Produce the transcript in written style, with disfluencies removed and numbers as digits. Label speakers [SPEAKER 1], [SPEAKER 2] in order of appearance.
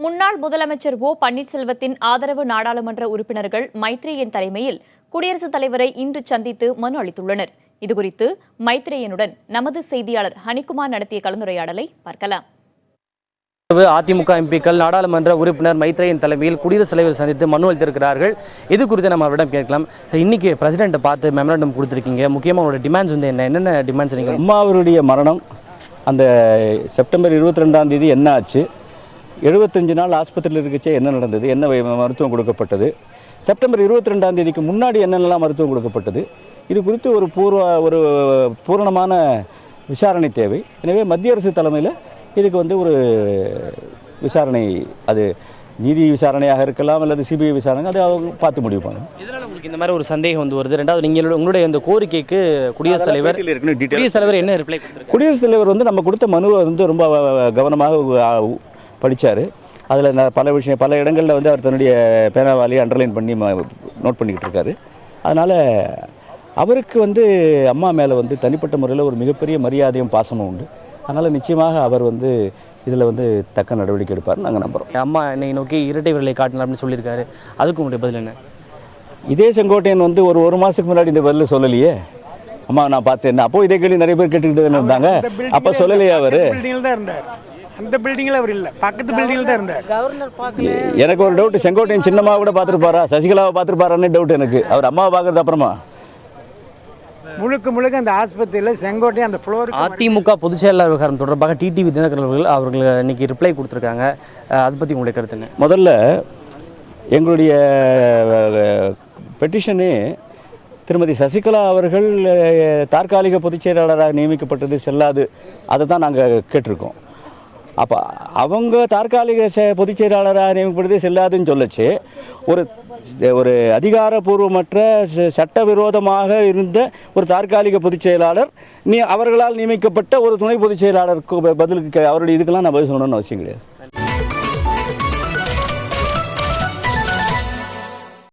[SPEAKER 1] முன்னாள் முதலமைச்சர் ஓ பன்னீர்செல்வத்தின் ஆதரவு நாடாளுமன்ற உறுப்பினர்கள் மைத்ரேயன் தலைமையில் குடியரசுத் தலைவரை இன்று சந்தித்து மனு அளித்துள்ளனர். இதுகுறித்து மைத்ரேயனுடன் நமது செய்தியாளர் ஹனிகுமார் நடத்திய கலந்துரையாடலை பார்க்கலாம்.
[SPEAKER 2] அதிமுக எம்பிக்கள் நாடாளுமன்ற உறுப்பினர் மைத்ரேயன் தலைமையில் குடியரசுத் தலைவர் சந்தித்து மனு அளித்திருக்கிறார்கள். இது குறித்து நம்ம அவரிடம் கேட்கலாம். இன்னைக்கு பிரசிடென்ட்டை பார்த்து மெமரண்டம் கொடுத்துருக்கீங்க. முக்கியமாக உங்களோட டிமாண்ட்ஸ் என்னென்ன டிமாண்ட்ஸ்? நீங்கள்
[SPEAKER 3] அம்மாவருடைய மரணம் அந்த செப்டம்பர் 22ஆம் தேதி என்ன ஆச்சு, 75 நாள் ஆஸ்பத்திரியில் இருக்கச்சே என்ன நடந்தது, என்ன மருத்துவம் கொடுக்கப்பட்டது, செப்டம்பர் 22ஆம் தேதிக்கு முன்னாடி என்னென்னலாம் மருத்துவம் கொடுக்கப்பட்டது, இது குறித்து ஒரு பூரணமான விசாரணை தேவை. எனவே மத்திய அரசு தலைமையில் இதுக்கு ஒரு விசாரணை, அது நீதி விசாரணையாக இருக்கலாம் அல்லது சிபிஐ விசாரணை, அதை அவங்க பார்த்து முடிவு பண்ணணும்.
[SPEAKER 2] இதனால் உங்களுக்கு இந்த மாதிரி ஒரு சந்தேகம் வருது. ரெண்டாவது, நீங்கள் உங்களுடைய இந்த கோரிக்கைக்கு குடியரசுத் தலைவர் என்ன ரிப்ளை கொடுத்தாரு?
[SPEAKER 3] குடியரசுத் தலைவர் நம்ம கொடுத்த மனுவை ரொம்ப கவனமாக படித்தார். அதில் பல இடங்களில் அவர் தன்னுடைய பேனாவாலேயே அண்டர்லைன் பண்ணி நோட் பண்ணிக்கிட்டு இருக்காரு. அதனால் அவருக்கு அம்மா மேலே தனிப்பட்ட முறையில் ஒரு மிகப்பெரிய மரியாதையும் பாசமும் உண்டு. அதனால் நிச்சயமாக அவர் இதில் தக்க நடவடிக்கை எடுப்பார் நாங்கள் நம்புகிறோம்.
[SPEAKER 2] அம்மா என்னை நோக்கி இரட்டை விரலை காட்டலாம் அப்படின்னு சொல்லியிருக்காரு. அதுக்கு உங்களுடைய பதில் என்ன?
[SPEAKER 3] இதே செங்கோட்டையன் ஒரு மாதத்துக்கு முன்னாடி இந்த பதில் சொல்லலையே. அம்மா நான் பார்த்தேன், அப்போது இதே கேள்வி நிறைய பேர் கேட்டுக்கிட்டு தானே இருந்தாங்க. அப்போ சொல்லலையே அவர்?
[SPEAKER 4] அந்த பில்டிங்கில் அவர் இல்லை, பக்கத்து பில்டிங்கில் தான் இருந்தார். கவர்னர் பார்க்கல.
[SPEAKER 3] எனக்கு ஒரு டவுட், செங்கோட்டையன் சின்னம்மா கூட பார்த்துருப்பாரா, சசிகலாவை பார்த்துருப்பாரான்னு டவுட் எனக்கு. அவர் அம்மாவை பார்க்கறது அப்புறமா
[SPEAKER 4] முழுக்க அந்த ஆஸ்பத்திரியில் செங்கோட்டையன் அந்த ஃப்ளோர்.
[SPEAKER 2] அதிமுக பொதுச் செயலாளர் விவகாரம் தொடர்பாக டிடிவி தினகரன் அவர்கள் இன்னைக்கு ரிப்ளை கொடுத்துருக்காங்க. அதை பற்றி உங்களுடைய கருத்துங்க?
[SPEAKER 3] முதல்ல எங்களுடைய பெட்டிஷனே திருமதி சசிகலா அவர்கள் தற்காலிக பொதுச் செயலாளராக நியமிக்கப்பட்டது செல்லாது, அதை தான் நாங்கள் கேட்டிருக்கோம். அப்போ அவங்க தற்காலிக பொதுச் செயலாளராக நியமிக்கப்படுறது செல்லாதுன்னு சொல்லச்சு, ஒரு அதிகாரப்பூர்வமற்ற சட்டவிரோதமாக இருந்த ஒரு தற்காலிக பொதுச் செயலாளர் அவர்களால் நியமிக்கப்பட்ட ஒரு துணை பொதுச் செயலாளருக்கு பதிலுக்கு அவருடைய இதுக்கெல்லாம் நான் பதில் சொல்லணும்னு அவசியம் கிடையாது.